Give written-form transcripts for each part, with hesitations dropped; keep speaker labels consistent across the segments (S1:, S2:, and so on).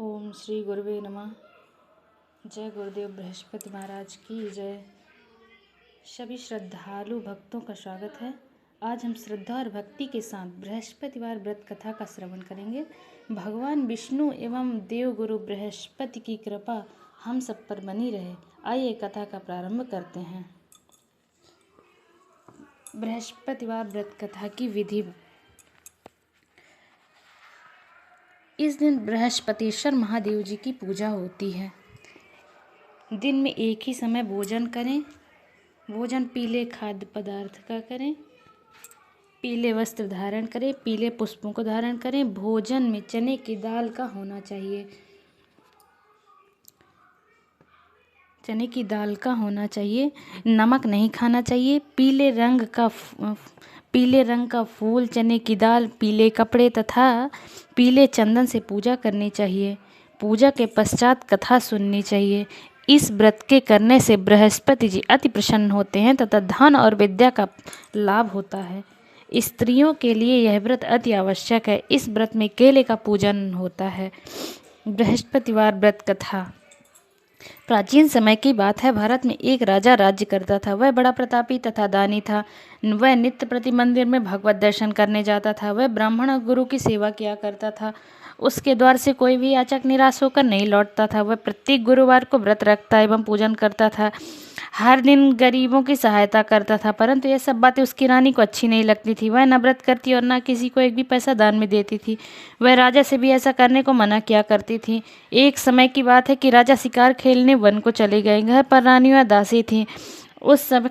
S1: ओम श्री गुरुवे नमः। जय गुरुदेव बृहस्पति महाराज की जय। सभी श्रद्धालु भक्तों का स्वागत है। आज हम श्रद्धा और भक्ति के साथ बृहस्पतिवार व्रत कथा का श्रवण करेंगे। भगवान विष्णु एवं देव गुरु बृहस्पति की कृपा हम सब पर बनी रहे। आइए कथा का प्रारंभ करते हैं। बृहस्पतिवार व्रत कथा की विधि। इस दिन बृहस्पतिश्वर महादेव जी की पूजा होती है। दिन में एक ही समय भोजन करें। भोजन पीले खाद्य पदार्थ का करें। पीले वस्त्र धारण करें। पीले पुष्पों को धारण करें। भोजन में चने की दाल का होना चाहिए। चने की दाल का होना चाहिए। नमक नहीं खाना चाहिए। पीले रंग का फूल, चने की दाल, पीले कपड़े तथा पीले चंदन से पूजा करनी चाहिए। पूजा के पश्चात कथा सुननी चाहिए। इस व्रत के करने से बृहस्पति जी अति प्रसन्न होते हैं तथा धन और विद्या का लाभ होता है। स्त्रियों के लिए यह व्रत अति आवश्यक है। इस व्रत में केले का पूजन होता है। बृहस्पतिवार व्रत कथा। प्राचीन समय की बात है। भारत में एक राजा राज्य करता था। वह बड़ा प्रतापी तथा दानी था। वह नित्य प्रति मंदिर में भगवत दर्शन करने जाता था। वह ब्राह्मण और गुरु की सेवा किया करता था। उसके द्वार से कोई भी याचक निराश होकर नहीं लौटता था। वह प्रत्येक गुरुवार को व्रत रखता एवं पूजन करता था। हर दिन गरीबों की सहायता करता था। परंतु यह सब बातें उसकी रानी को अच्छी नहीं लगती थी। वह न व्रत करती और न किसी को एक भी पैसा दान में देती थी। वह राजा से भी ऐसा करने को मना किया करती थी। एक समय की बात है कि राजा शिकार खेलने वन को चले गए। घर पर रानी व दासी थी। उस समय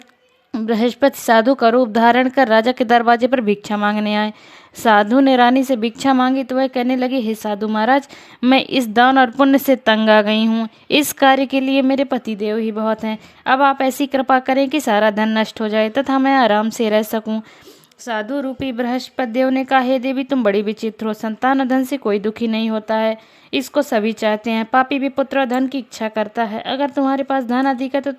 S1: बृहस्पति साधु का रूप धारण कर राजा के दरवाजे पर भिक्षा मांगने आए। साधु ने रानी से भिक्षा मांगी तो वह कहने लगी, हे साधु महाराज, मैं इस दान और पुण्य से तंग आ गई हूँ। इस कार्य के लिए मेरे पति देव ही बहुत हैं। अब आप ऐसी कृपा करें कि सारा धन नष्ट हो जाए तथा मैं आराम से रह सकूं। साधु रूपी बृहस्पति देव ने कहा, हे देवी, तुम बड़ी विचित्र हो। संतान और धन से कोई दुखी नहीं होता है। इसको सभी चाहते हैं। पापी भी पुत्र और धन की इच्छा करता है। अगर तुम्हारे पास धन अधिक है तो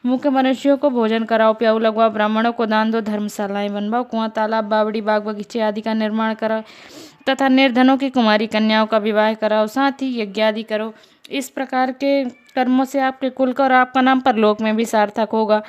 S1: मुख्य मनुष्यों को भोजन कराओ, प्याऊ लगवाओ, ब्राह्मणों को दान दो, धर्मशालाएं बनवाओ, कुआं, तालाब, बावड़ी, बाग बगीचे आदि का निर्माण कराओ तथा निर्धनों की कुमारी कन्याओं का विवाह कराओ। साथ ही यज्ञ आदि करो। इस प्रकार के कर्मों से आपके कुल का और आपका नाम परलोक में भी सार्थक होगा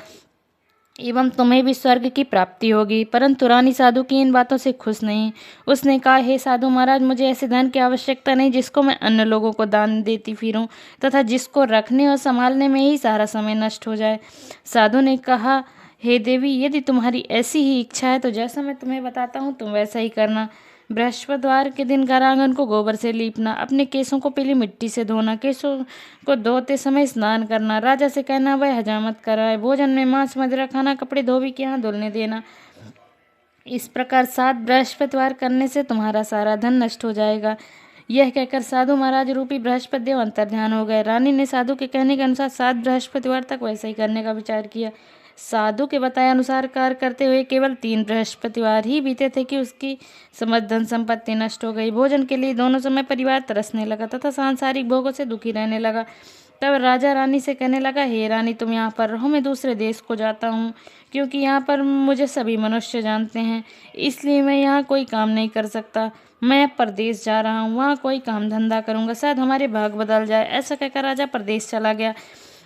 S1: एवं तुम्हें भी स्वर्ग की प्राप्ति होगी। परंतु रानी साधु की इन बातों से खुश नहीं। उसने कहा, हे साधु महाराज, मुझे ऐसे धन की आवश्यकता नहीं जिसको मैं अन्य लोगों को दान देती फिरूं तथा जिसको रखने और संभालने में ही सारा समय नष्ट हो जाए। साधु ने कहा, हे देवी, यदि तुम्हारी ऐसी ही इच्छा है तो जैसा मैं तुम्हें बताता हूँ तुम वैसा ही करना। बृहस्पतिवार के दिन घर आंगन को गोबर से लीपना, अपने केसों को पीली मिट्टी से धोना, केसों को धोते समय स्नान करना, राजा से कहना वह हजामत कराए, भोजन में मांस मदिरा खाना, कपड़े धोबी के यहाँ धुलने देना। इस प्रकार 7 बृहस्पतिवार करने से तुम्हारा सारा धन नष्ट हो जाएगा। यह कहकर साधु महाराज रूपी बृहस्पति देव अंतर्ध्यान हो गए। रानी ने साधु के कहने के अनुसार 7 बृहस्पतिवार तक वैसा ही करने का विचार किया। साधु के बताए अनुसार कार्य करते हुए केवल 3 बृहस्पतिवार ही बीते थे कि उसकी समस्त धन संपत्ति नष्ट हो गई। भोजन के लिए दोनों समय परिवार तरसने लगा तथा सांसारिक भोगों से दुखी रहने लगा। तब राजा रानी से कहने लगा, हे रानी, तुम यहाँ पर रहो, मैं दूसरे देश को जाता हूँ, क्योंकि यहाँ पर मुझे सभी मनुष्य जानते हैं, इसलिए मैं यहाँ कोई काम नहीं कर सकता। मैं परदेश जा रहा हूँ, वहाँ कोई काम धंधा करूँगा, शायद हमारे भाग बदल जाए। ऐसा कहकर राजा परदेश चला गया।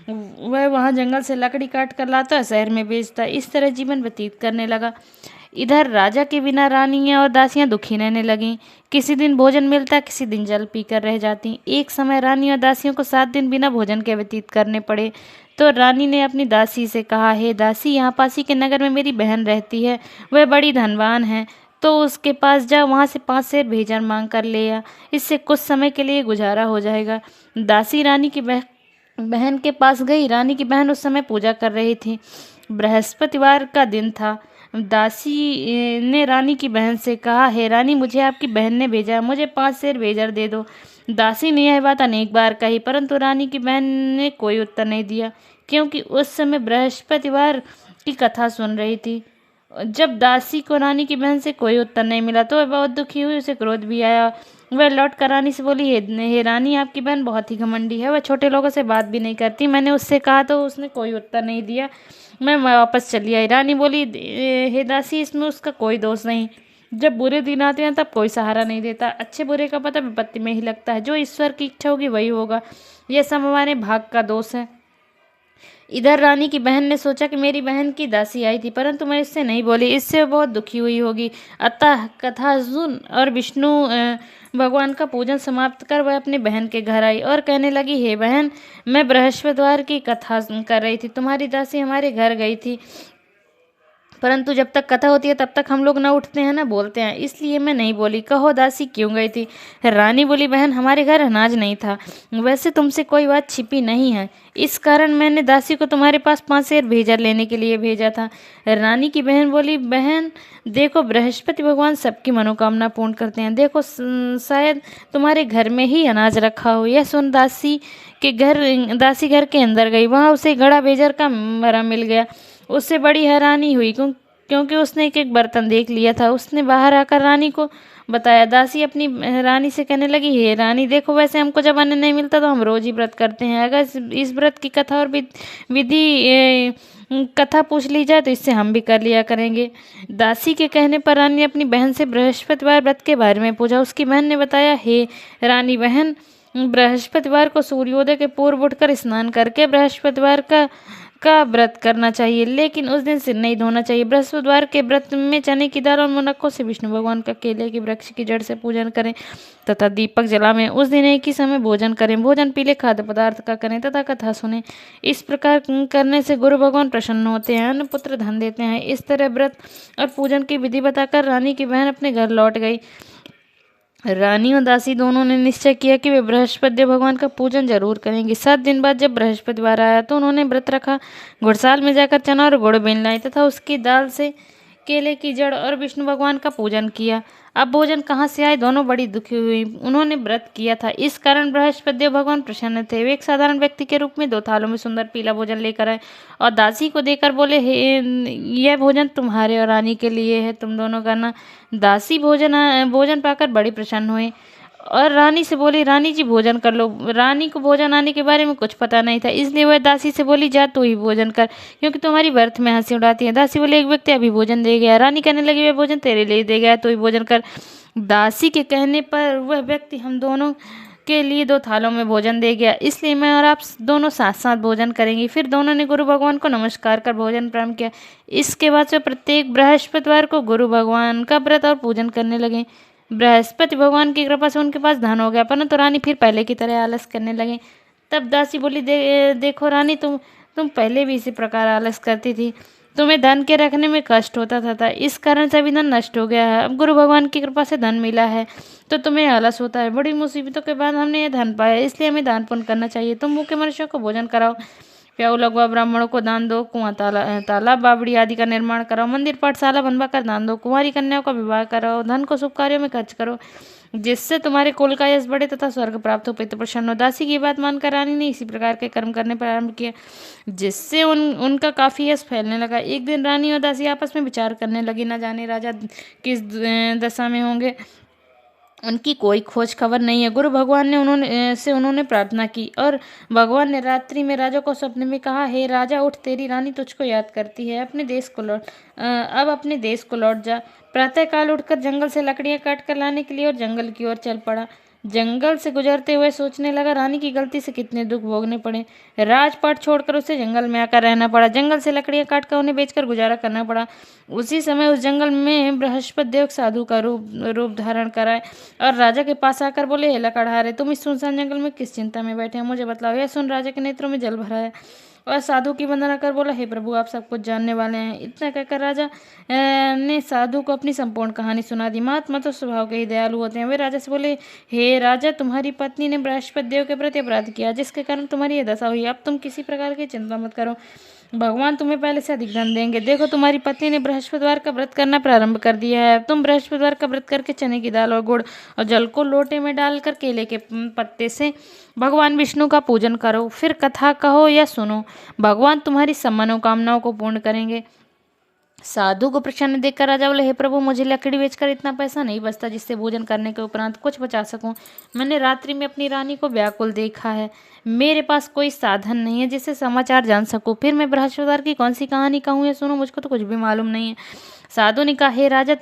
S1: वह वहाँ जंगल से लकड़ी काट कर लाता, शहर में बेचता। इस तरह जीवन व्यतीत करने लगा। इधर राजा के बिना रानियां और दासियां दुखी रहने लगीं। किसी दिन भोजन मिलता, किसी दिन जल पीकर रह जाती। एक समय रानी और दासियों को 7 दिन बिना भोजन के व्यतीत करने पड़े। तो रानी ने अपनी दासी से कहा, हे दासी, यहाँ पासी के नगर में मेरी बहन रहती है। वह बड़ी धनवान है, तो उसके पास जा, वहाँ से 5 सेर भेजर मांग कर ले आ। इससे कुछ समय के लिए गुजारा हो जाएगा। दासी रानी की बहन के पास गई। रानी की बहन उस समय पूजा कर रही थी। बृहस्पतिवार का दिन था। दासी ने रानी की बहन से कहा, हे रानी, मुझे आपकी बहन ने भेजा, मुझे 5 सेर भेजर दे दो। दासी ने यह बात अनेक बार कही, परंतु रानी की बहन ने कोई उत्तर नहीं दिया, क्योंकि उस समय बृहस्पतिवार की कथा सुन रही थी। जब दासी को रानी की बहन से कोई उत्तर नहीं मिला तो वह बहुत दुखी हुई। उसे क्रोध भी आया। वह लौट कर रानी से बोली, हे रानी, आपकी बहन बहुत ही घमंडी है। वह छोटे लोगों से बात भी नहीं करती। मैंने उससे कहा तो उसने कोई उत्तर नहीं दिया। मैं वापस चली आई। रानी बोली, हे दासी, इसमें उसका कोई दोष नहीं। जब बुरे दिन आते हैं तब कोई सहारा नहीं देता। अच्छे बुरे का पता विपत्ति में ही लगता है। जो ईश्वर की इच्छा होगी वही होगा। यह सब हमारे भाग का दोष है। इधर रानी की बहन ने सोचा कि मेरी बहन की दासी आई थी, परंतु मैं इससे नहीं बोली, इससे वो बहुत दुखी हुई होगी। अतः कथा सुन और विष्णु भगवान का पूजन समाप्त कर वह अपनी बहन के घर आई और कहने लगी, हे बहन, मैं बृहस्पतिवार की कथा कर रही थी। तुम्हारी दासी हमारे घर गई थी, परंतु जब तक कथा होती है तब तक हम लोग ना उठते हैं ना बोलते हैं, इसलिए मैं नहीं बोली। कहो दासी क्यों गई थी? रानी बोली, बहन, हमारे घर अनाज नहीं था। वैसे तुमसे कोई बात छिपी नहीं है, इस कारण मैंने दासी को तुम्हारे पास 5 सेर भेजा लेने के लिए भेजा था। रानी की बहन बोली, बहन देखो, बृहस्पति भगवान सबकी मनोकामना पूर्ण करते हैं। देखो शायद तुम्हारे घर में ही अनाज रखा हो। यह सुन दासी घर के अंदर गई। वहां उसे घड़ा बेजर का मरा मिल गया। उससे बड़ी हैरानी हुई क्योंकि उसने एक एक बर्तन देख लिया था। उसने बाहर आकर रानी को बताया। दासी अपनी रानी से कहने लगी, हे रानी, देखो, वैसे हमको जब अन्न नहीं मिलता तो हम रोज ही व्रत करते हैं। अगर इस व्रत की कथा और विधि कथा पूछ ली जाए तो इससे हम भी कर लिया करेंगे। दासी के कहने पर रानी ने अपनी बहन से बृहस्पतिवार व्रत के बारे में पूछा। उसकी बहन ने बताया, हे रानी बहन, बृहस्पतिवार को सूर्योदय के पूर्व उठकर स्नान करके बृहस्पतिवार का व्रत करना चाहिए, लेकिन उस दिन सिर नहीं धोना चाहिए। बृहस्पतिवार के व्रत में चने की दाल और मुनक्कों से विष्णु भगवान का केले के वृक्ष की जड़ से पूजन करें तथा दीपक जलावें। उस दिन एक ही समय भोजन करें। भोजन पीले खाद्य पदार्थ का करें तथा कथा सुने। इस प्रकार करने से गुरु भगवान प्रसन्न होते हैं, अन्न पुत्र धन देते हैं। इस तरह व्रत और पूजन की विधि बताकर रानी की बहन अपने घर लौट गई। रानी और दासी दोनों ने निश्चय किया कि वे बृहस्पति भगवान का पूजन जरूर करेंगे। 7 दिन बाद जब बृहस्पतिवार आया तो उन्होंने व्रत रखा। घुड़साल में जाकर चना और गुड़ बीन लाई तथा उसकी दाल से केले की जड़ और विष्णु भगवान का पूजन किया। अब भोजन कहाँ से आए? दोनों बड़ी दुखी हुई। उन्होंने व्रत किया था, इस कारण बृहस्पति भगवान प्रसन्न थे। वे एक साधारण व्यक्ति के रूप में 2 थालों में सुंदर पीला भोजन लेकर आए और दासी को देकर बोले, हे, यह भोजन तुम्हारे और रानी के लिए है, तुम दोनों करना। दासी भोजन पाकर बड़ी प्रसन्न हुई और रानी से बोली, रानी जी भोजन कर लो। रानी को भोजन आने के बारे में कुछ पता नहीं था, इसलिए वह दासी से बोली, जा तू ही भोजन कर, क्योंकि तुम्हारी व्यर्थ में हंसी उड़ाती है। दासी बोली, एक व्यक्ति अभी भोजन दे गया। रानी कहने लगी, वह भोजन तेरे लिए दे गया, तू ही भोजन कर। दासी के कहने पर वह व्यक्ति हम दोनों के लिए 2 थालों में भोजन दे गया, इसलिए मैं और आप दोनों साथ साथ भोजन करेंगे। फिर दोनों ने गुरु भगवान को नमस्कार कर भोजन प्रारंभ किया। इसके बाद से प्रत्येक बृहस्पतिवार को गुरु भगवान का व्रत और पूजन करने लगे। बृहस्पति भगवान की कृपा से उनके पास धन हो गया, परंतु रानी फिर पहले की तरह आलस करने लगे। तब दासी बोली, देखो रानी, तुम पहले भी इसी प्रकार आलस करती थी। तुम्हें धन के रखने में कष्ट होता था, इस कारण से अभी धन नष्ट हो गया है। अब गुरु भगवान की कृपा से धन मिला है तो तुम्हें आलस होता है। बड़ी मुसीबतों के बाद हमने ये धन पाया, इसलिए हमें दान पुण्य करना चाहिए। तुम भूखे मनुष्यों को भोजन कराओ, प्याऊ लगवा, ब्राह्मणों को दान दो, कुआं तालाब बावड़ी आदि का निर्माण कराओ, मंदिर पाठशाला बनवा कर दान दो, कुंवारी कन्याओं का विवाह कराओ, धन को शुभ कार्यों में खर्च करो, जिससे तुम्हारे कुल का यश बढ़े तथा स्वर्ग प्राप्त हो, पितृ प्रसन्न हो। दासी की बात मानकर रानी ने इसी प्रकार के कर्म करने प्रारंभ किया, जिससे उनका काफी यश फैलने लगा। एक दिन रानी और दासी आपस में विचार करने लगी, न जाने राजा किस दशा में होंगे, उनकी कोई खोज खबर नहीं है। गुरु भगवान ने उन्होंने प्रार्थना की और भगवान ने रात्रि में राजा को सपने में कहा, हे राजा, उठ, तेरी रानी तुझको याद करती है, अब अपने देश को लौट जा। प्रातःकाल उठकर जंगल से लकड़ियां काट कर लाने के लिए और जंगल की ओर चल पड़ा। जंगल से गुजरते हुए सोचने लगा, रानी की गलती से कितने दुख भोगने पड़े। राजपाट छोड़कर उसे जंगल में आकर रहना पड़ा। जंगल से लकड़ियां काटकर उन्हें बेचकर गुजारा करना पड़ा। उसी समय उस जंगल में बृहस्पति देव साधु का रूप धारण कराए और राजा के पास आकर बोले, हे लकड़हारे, तुम इस सुनसान जंगल में किस चिंता में बैठे हैं, मुझे बतलाओ। यह सुन राजा के नेत्रों में जल भरा है और साधु की वंदना कर बोला, हे प्रभु, आप सब कुछ जानने वाले हैं। इतना कहकर राजा ने साधु को अपनी संपूर्ण कहानी सुना दी। महात्मा तो स्वभाव के ही दयालु होते हैं। वे राजा से बोले, हे राजा, तुम्हारी पत्नी ने बृहस्पति देव के प्रति अपराध किया, जिसके कारण तुम्हारी यह दशा हुई। अब तुम किसी प्रकार की चिंता मत करो, भगवान तुम्हें पहले से अधिक धन देंगे। देखो, तुम्हारी पत्नी ने बृहस्पतिवार का व्रत करना प्रारंभ कर दिया है। तुम बृहस्पतिवार का व्रत करके चने की दाल और गुड़ और जल को लोटे में डालकर केले के पत्ते से भगवान विष्णु का पूजन करो। फिर कथा कहो या सुनो, भगवान तुम्हारी सब मनोकामनाओं को पूर्ण करेंगे। साधु को प्रसन्न देखकर राजा बोले, हे प्रभु, मुझे लकड़ी बेचकर इतना पैसा नहीं बचता जिससे भोजन करने के उपरांत कुछ बचा सकूं। मैंने रात्रि में अपनी रानी को व्याकुल देखा है। मेरे पास कोई साधन नहीं है जिससे समाचार जान सकूं। फिर मैं बृहस्पतिवार की कौन सी कहानी कहूँ या सुनो, मुझको तो कुछ भी मालूम नहीं है। साधु ने कहा, हे राजा,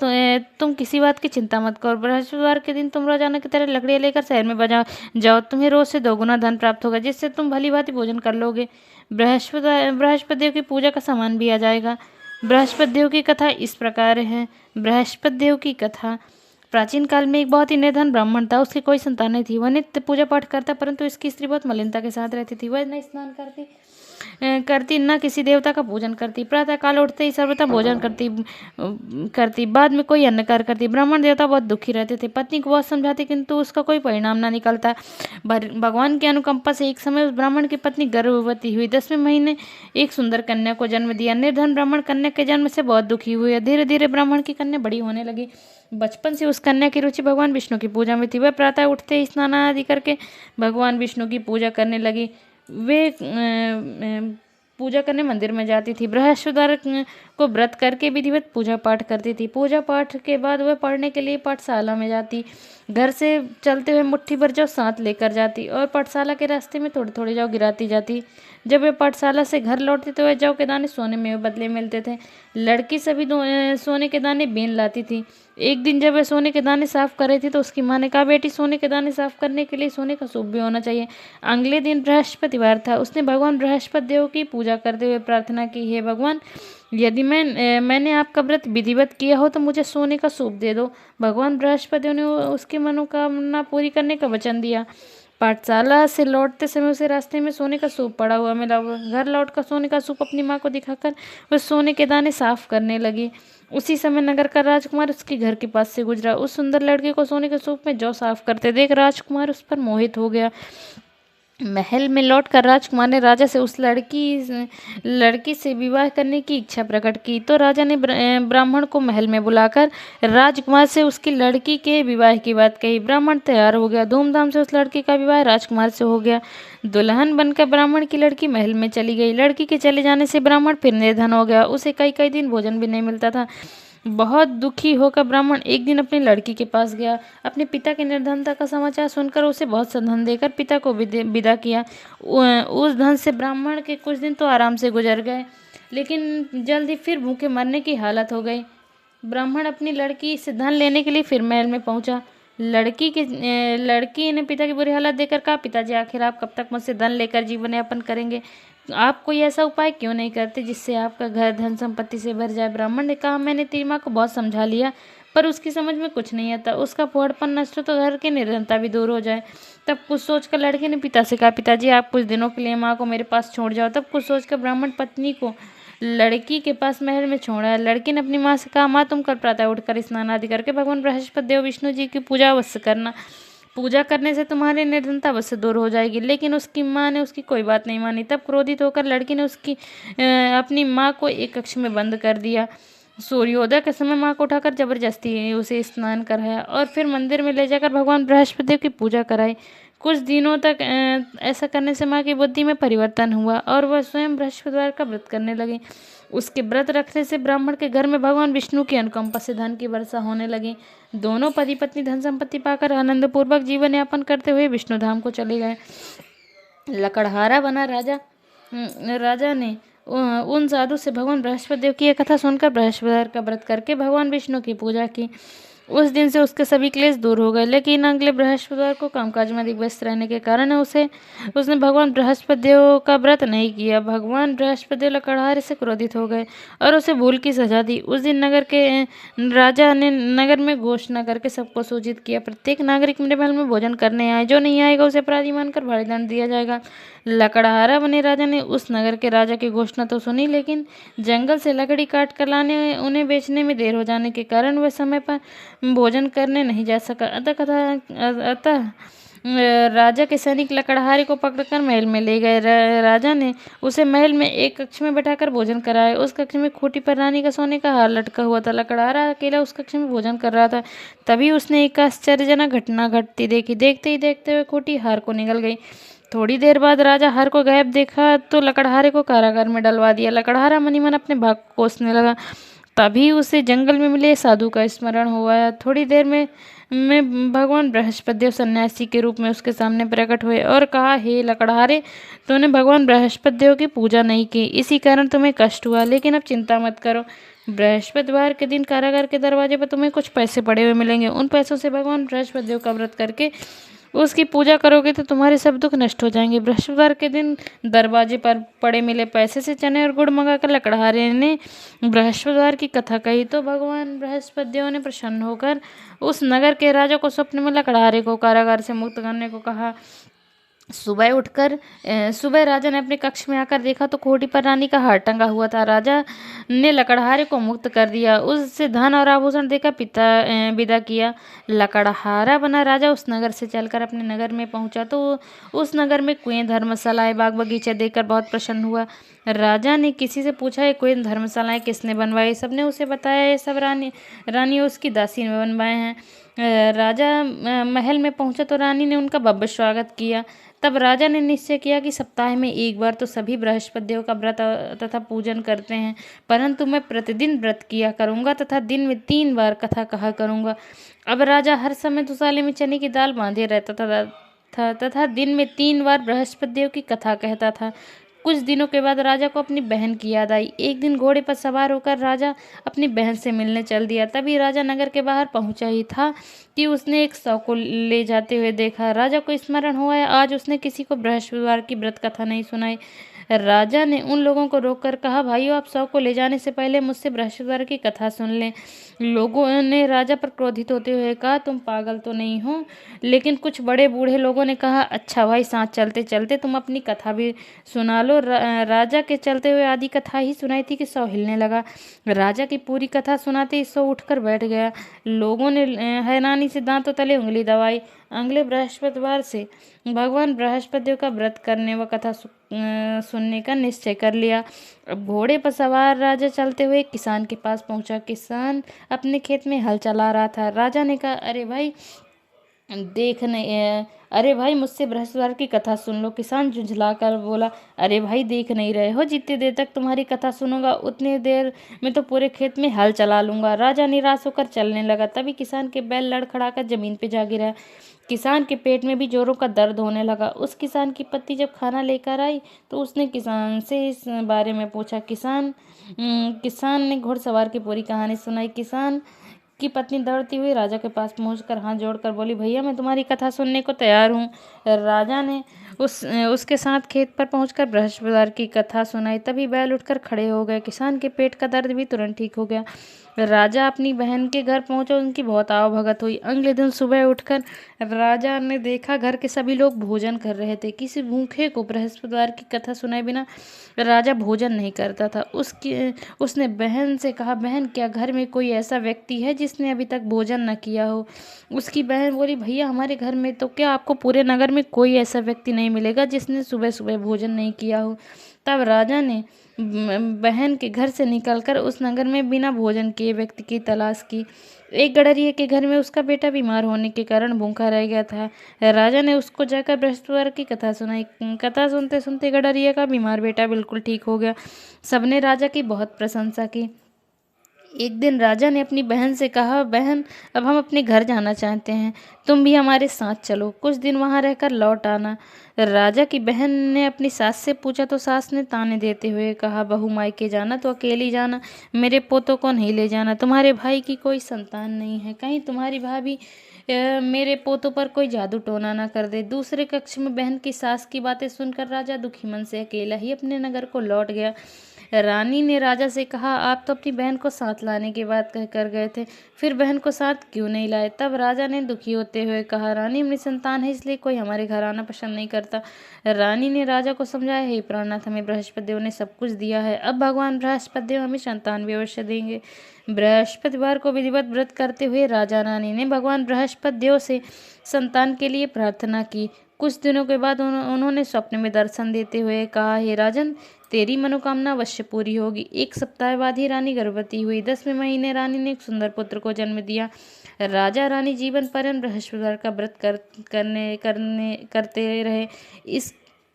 S1: तुम किसी बात की चिंता मत करो। बृहस्पतिवार के दिन तुम रोजाना की तरह लकड़ियाँ लेकर शहर में बजा जाओ। तुम्हें रोज से 2 गुना धन प्राप्त होगा जिससे तुम भली भांति भोजन कर लोगे। बृहस्पति देव की पूजा का सामान भी आ जाएगा। बृहस्पति देव की कथा इस प्रकार है। बृहस्पति देव की कथा। प्राचीन काल में एक बहुत ही निर्धन ब्राह्मण था। उसकी कोई संतान नहीं थी। वह नित्य पूजा पाठ करता, परंतु इसकी स्त्री बहुत मलिनता के साथ रहती थी। वह न स्नान करती न किसी देवता का पूजन करती। प्रातः काल उठते ही सर्वप्रथम भोजन करती, बाद में कोई अन्य कार्य करती। ब्राह्मण देवता बहुत दुखी रहते थे। पत्नी को बहुत समझाती, किंतु उसका कोई परिणाम न निकलता। भगवान की अनुकंपा से एक समय उस ब्राह्मण की पत्नी गर्भवती हुई। 10वें महीने एक सुंदर कन्या को जन्म दिया। निर्धन ब्राह्मण कन्या के जन्म से बहुत दुखी हुए। धीरे धीरे ब्राह्मण की कन्या बड़ी होने लगी। बचपन से उस कन्या की रुचि भगवान विष्णु की पूजा में थी। वह प्रातः उठते ही स्नान आदि करके भगवान विष्णु की पूजा करने लगी। वे पूजा करने मंदिर में जाती थी। बृहस्पतिवार को व्रत करके विधिवत पूजा पाठ करती थी। पूजा पाठ के बाद वह पढ़ने के लिए पाठशाला में जाती। घर से चलते हुए मुट्ठी भर जौ साथ लेकर जाती और पाठशाला के रास्ते में थोड़ी थोड़ी जौ गिराती जाती। जब वे पाठशाला से घर लौटती तो वह जौ के दाने सोने में बदले मिलते थे। लड़की सभी सोने के दाने बीन लाती थी। एक दिन जब वह सोने के दाने साफ कर रही थी तो उसकी माँ ने कहा, बेटी, सोने के दाने साफ करने के लिए सोने का सूप भी होना चाहिए। अगले दिन बृहस्पतिवार था। उसने भगवान बृहस्पति देव की पूजा करते हुए प्रार्थना की, हे भगवान, यदि मैंने आपका व्रत विधिवत किया हो तो मुझे सोने का सूप दे दो। भगवान बृहस्पति देव ने उसकी मनोकामना पूरी करने का वचन दिया। पाठशाला से लौटते समय उसे रास्ते में सोने का सूप पड़ा हुआ मिला। घर लौटकर सोने का सूप अपनी माँ को दिखाकर वह सोने के दाने साफ करने लगी। उसी समय नगर का राजकुमार उसके घर के पास से गुजरा। उस सुंदर लड़की को सोने के सूप में जौ साफ करते देख राजकुमार उस पर मोहित हो गया। महल में लौटकर राजकुमार ने राजा से उस लड़की से विवाह करने की इच्छा प्रकट की। तो राजा ने ब्राह्मण को महल में बुलाकर राजकुमार से उसकी लड़की के विवाह की बात कही। ब्राह्मण तैयार हो गया। धूमधाम से उस लड़की का विवाह राजकुमार से हो गया। दुल्हन बनकर ब्राह्मण की लड़की महल में चली गई। लड़की के चले जाने से ब्राह्मण फिर निर्धन हो गया। उसे कई कई दिन भोजन भी नहीं मिलता था। बहुत दुखी होकर ब्राह्मण एक दिन अपनी लड़की के पास गया। अपने पिता की निर्धनता का समाचार सुनकर उसे बहुत सा धन देकर पिता को विदा किया। उस धन से ब्राह्मण के कुछ दिन तो आराम से गुजर गए, लेकिन जल्द ही फिर भूखे मरने की हालत हो गई। ब्राह्मण अपनी लड़की से धन लेने के लिए फिर महल में पहुंचा। लड़की ने पिता की बुरी हालत देखकर कहा, पिताजी, आखिर आप कब तक मुझसे धन लेकर जीवन यापन करेंगे? आप कोई ऐसा उपाय क्यों नहीं करते जिससे आपका घर धन संपत्ति से भर जाए? ब्राह्मण ने कहा, मैंने तेरी माँ को बहुत समझा लिया, पर उसकी समझ में कुछ नहीं आता। उसका फुहड़पन नष्ट हो तो घर की निर्धनता भी दूर हो जाए। तब कुछ सोचकर लड़के ने पिता से कहा, पिताजी, आप कुछ दिनों के लिए माँ को मेरे पास छोड़ जाओ। तब कुछ सोचकर ब्राह्मण पत्नी को लड़की के पास महल में छोड़ा। लड़की ने अपनी माँ से कहा, माँ, तुम कल प्रातः उठकर स्नान आदि करके भगवान बृहस्पति देव विष्णु जी की पूजा अवश्य करना। पूजा करने से तुम्हारी निर्धनता अवश्य दूर हो जाएगी। लेकिन उसकी माँ ने उसकी कोई बात नहीं मानी। तब क्रोधित होकर लड़की ने अपनी माँ को एक कक्ष में बंद कर दिया। सूर्योदय के समय माँ को उठाकर जबरदस्ती उसे स्नान कराया और फिर मंदिर में ले जाकर भगवान बृहस्पति देव की पूजा कराई। कुछ दिनों तक ऐसा करने से माँ की बुद्धि में परिवर्तन हुआ और वह स्वयं बृहस्पतिवार का व्रत करने लगी। उसके व्रत रखने से ब्राह्मण के घर में भगवान विष्णु की अनुकंपा से धन की वर्षा होने लगी। दोनों पति पत्नी धन संपत्ति पाकर आनंद पूर्वक जीवन यापन करते हुए विष्णु धाम को चले गए। लकड़हारा बना राजा ने उन साधु से भगवान बृहस्पति देव की यह कथा सुनकर बृहस्पतिवार का व्रत करके भगवान विष्णु की पूजा की। उस दिन से उसके सभी क्लेश दूर हो गए। लेकिन अगले बृहस्पतिवार को कामकाज में अधिक व्यस्त रहने के कारण उसने भगवान बृहस्पति देव का व्रत नहीं किया। भगवान बृहस्पति देव लकड़हारे से क्रोधित हो गए और उसे भूल की सजा दी। उस दिन राजा ने नगर में घोषणा करके सबको सूचित किया, प्रत्येक नागरिक मेरे महल में भोजन करने आए। जो नहीं आएगा उसे अपराधी मानकर भारी दंड दिया जाएगा। लकड़हारा बने राजा ने उस नगर के राजा की घोषणा तो सुनी, लेकिन जंगल से लकड़ी काट कर लाने उन्हें बेचने में देर हो जाने के कारण वह समय पर भोजन करने नहीं जा सका। अतः राजा के सैनिक लकड़हारे को पकड़कर महल में ले गए। राजा ने उसे महल में एक कक्ष में बैठाकर भोजन कराया। उस कक्ष में खूंटी पर रानी का सोने का हार लटका हुआ था। लकड़हारा अकेला उस कक्ष में भोजन कर रहा था। तभी उसने एक आश्चर्यजनक घटना घटती देखी। देखते ही देखते हुए खूंटी हार को निगल गई। थोड़ी देर बाद राजा हार को गायब देखा तो लकड़हारे को कारागार में डलवा दिया। लकड़हारा मनी मन अपने भाग को कोसने लगा। तभी उसे जंगल में मिले साधु का स्मरण हुआ। थोड़ी देर में भगवान बृहस्पतिदेव सन्यासी के रूप में उसके सामने प्रकट हुए और कहा, हे लकड़हारे, तूने भगवान बृहस्पतिदेव की पूजा नहीं की, इसी कारण तुम्हें कष्ट हुआ। लेकिन अब चिंता मत करो, बृहस्पतिवार के दिन कारागार के दरवाजे पर तुम्हें कुछ पैसे पड़े हुए मिलेंगे। उन पैसों से भगवान बृहस्पतिदेव का व्रत करके उसकी पूजा करोगे तो तुम्हारे सब दुख नष्ट हो जाएंगे। बृहस्पतिवार के दिन दरवाजे पर पड़े मिले पैसे से चने और गुड़ मंगाकर लकड़हारे ने बृहस्पतिवार की कथा कही तो भगवान बृहस्पतिदेव ने प्रसन्न होकर उस नगर के राजा को स्वप्न में लकड़हारे को कारागार से मुक्त करने को कहा। सुबह राजा ने अपने कक्ष में आकर देखा तो कोठी पर रानी का हार टंगा हुआ था। राजा ने लकड़हारे को मुक्त कर दिया, उससे धन और आभूषण देकर विदा किया। लकड़हारा बना राजा उस नगर से चलकर अपने नगर में पहुंचा तो उस नगर में कुएं, धर्मशालाएं, बाग बगीचे देखकर बहुत प्रसन्न हुआ। राजा ने किसी से पूछा, ये कुएं, धर्मशालाएं किसने बनवाई? सबने उसे बताया, ये सब रानी और उसकी दासी ने बनवाए हैं। राजा महल में पहुंचा तो रानी ने उनका भव्य स्वागत किया। तब राजा ने निश्चय किया कि सप्ताह में एक बार तो सभी बृहस्पतिदेव का व्रत तथा पूजन करते हैं, परंतु मैं प्रतिदिन व्रत किया करूंगा तथा दिन में 3 बार कथा कहा करूंगा। अब राजा हर समय दुसाले में चने की दाल बांधे रहता था तथा दिन में 3 बार बृहस्पतिदेव की कथा कहता था। कुछ दिनों के बाद राजा को अपनी बहन की याद आई। एक दिन घोड़े पर सवार होकर राजा अपनी बहन से मिलने चल दिया। तभी राजा नगर के बाहर पहुंचा ही था कि उसने एक शव को ले जाते हुए देखा। राजा को स्मरण हुआ है, आज उसने किसी को बृहस्पतिवार की व्रत कथा नहीं सुनाई। राजा ने उन लोगों को रोककर कहा, भाइयों, आप शव को ले जाने से पहले मुझसे बृहस्पतिवार की कथा सुन लें। लोगों ने राजा पर क्रोधित होते हुए कहा, तुम पागल तो नहीं हो? लेकिन कुछ बड़े बूढ़े लोगों ने कहा, अच्छा भाई, साथ चलते चलते तुम अपनी कथा भी सुना लो। राजा के चलते हुए आधी कथा ही सुनाई थी कि शव हिलने लगा। राजा की पूरी कथा सुनाते ही शव उठकर बैठ गया। लोगों ने हैरानी से दांतों तले उंगली दबाई। अगले बृहस्पतिवार से भगवान बृहस्पतिदेव का व्रत करने व कथा सुनने का निश्चय कर लिया। अब घोड़े पर सवार राजा चलते हुए किसान के पास पहुंचा। किसान अपने खेत में हल चला रहा था। राजा ने कहा, अरे भाई, मुझसे बृहस्पतिवार की कथा सुन लो। किसान झुंझला कर बोला, अरे भाई, देख नहीं रहे हो, जितनी देर तक तुम्हारी कथा सुनूंगा उतनी देर में तो पूरे खेत में हल चला लूंगा। राजा निराश होकर चलने लगा। तभी किसान के बैल लड़खड़ाकर जमीन पे जा गिरा। किसान के पेट में भी जोरों का दर्द होने लगा। उस किसान की पत्नी जब खाना लेकर आई तो उसने किसान से इस बारे में पूछा। किसान ने घुड़सवार की पूरी कहानी सुनाई। किसान की पत्नी दौड़ती हुई राजा के पास पहुंचकर हाथ जोड़कर बोली, भैया, मैं तुम्हारी कथा सुनने को तैयार हूँ। राजा ने उसके साथ खेत पर पहुंचकर बृहस्पतिवार की कथा सुनाई। तभी बैल उठकर खड़े हो गए। किसान के पेट का दर्द भी तुरंत ठीक हो गया। राजा अपनी बहन के घर पहुंचा। उनकी बहुत आवभगत हुई। अगले दिन सुबह उठकर राजा ने देखा घर के सभी लोग भोजन कर रहे थे। किसी भूखे को बृहस्पतिवार की कथा सुनाए बिना राजा भोजन नहीं करता था। उसने बहन से कहा, बहन, क्या घर में कोई ऐसा व्यक्ति है जिसने अभी तक भोजन न किया हो? उसकी बहन बोली, भैया, हमारे घर में तो क्या, आपको पूरे नगर में कोई ऐसा व्यक्ति नहीं मिलेगा जिसने सुबह सुबह भोजन नहीं किया हो। तब राजा ने बहन के घर से निकलकर उस नगर में बिना भोजन किए व्यक्ति की तलाश की। एक गडरिये के घर में उसका बेटा बीमार होने के कारण भूखा रह गया था। राजा ने उसको जाकर बृहस्पतिवार की कथा सुनाई। कथा सुनते सुनते गडरिये का बीमार बेटा बिल्कुल ठीक हो गया। सबने राजा की बहुत प्रशंसा की। एक दिन राजा ने अपनी बहन से कहा, बहन, अब हम अपने घर जाना चाहते हैं, तुम भी हमारे साथ चलो, कुछ दिन वहां रहकर लौट आना। राजा की बहन ने अपनी सास से पूछा तो सास ने ताने देते हुए कहा, बहू मायके जाना तो अकेली जाना, मेरे पोतों को नहीं ले जाना। तुम्हारे भाई की कोई संतान नहीं है, कहीं तुम्हारी भाभी मेरे पोतों पर कोई जादू टोना ना कर दे। दूसरे कक्ष में बहन की सास की बातें सुनकर राजा दुखी मन से अकेला ही अपने नगर को लौट गया। रानी ने राजा से कहा, आप तो अपनी बहन को साथ लाने की बात कह कर गए थे, फिर बहन को साथ क्यों नहीं लाए? तब राजा ने दुखी होते हुए कहा, रानी, मेरी संतान है, इसलिए कोई हमारे घर आना पसंद नहीं करता। रानी ने राजा को समझाया, हे प्राणनाथ, हमें बृहस्पतिदेव ने सब कुछ दिया है, अब भगवान बृहस्पतिदेव हमें संतान भी अवश्य देंगे। बृहस्पतिवार को विधिवत व्रत करते हुए राजा रानी ने भगवान बृहस्पतिदेव से संतान के लिए प्रार्थना की। कुछ दिनों के बाद उन्होंने स्वप्न में दर्शन देते हुए कहा, हे राजन, तेरी मनोकामना अवश्य पूरी होगी। 1 सप्ताह बाद ही रानी गर्भवती हुई। 10वें महीने रानी ने एक सुंदर पुत्र को जन्म दिया। राजा रानी जीवन पर्यंत बृहस्पतिवार का व्रत करते रहे।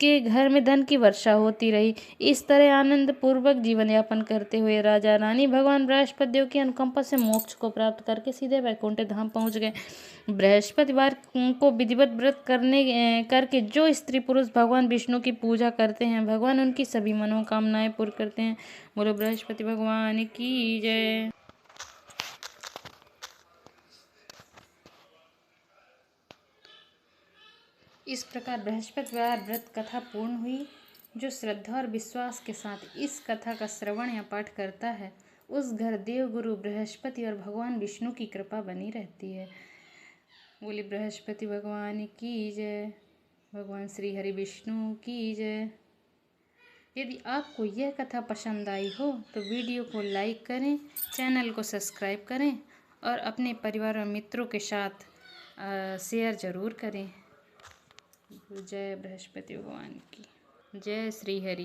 S1: के घर में धन की वर्षा होती रही। इस तरह आनंद पूर्वक जीवन यापन करते हुए राजा रानी भगवान बृहस्पति देव की अनुकंपा से मोक्ष को प्राप्त करके सीधे वैकुंठ धाम पहुंच गए। बृहस्पतिवार को विधिवत व्रत करके जो स्त्री पुरुष भगवान विष्णु की पूजा करते हैं, भगवान उनकी सभी मनोकामनाएं पूर्ण करते हैं। बोलो बृहस्पति भगवान की जय। इस प्रकार बृहस्पतिवार व्रत कथा पूर्ण हुई। जो श्रद्धा और विश्वास के साथ इस कथा का श्रवण या पाठ करता है, उस घर देव गुरु बृहस्पति और भगवान विष्णु की कृपा बनी रहती है। बोली बृहस्पति भगवान की जय। भगवान श्री हरि विष्णु की जय। यदि आपको यह कथा पसंद आई हो तो वीडियो को लाइक करें, चैनल को सब्सक्राइब करें और अपने परिवार और मित्रों के साथ शेयर ज़रूर करें। जय बृहस्पति भगवान की। जय श्री हरि।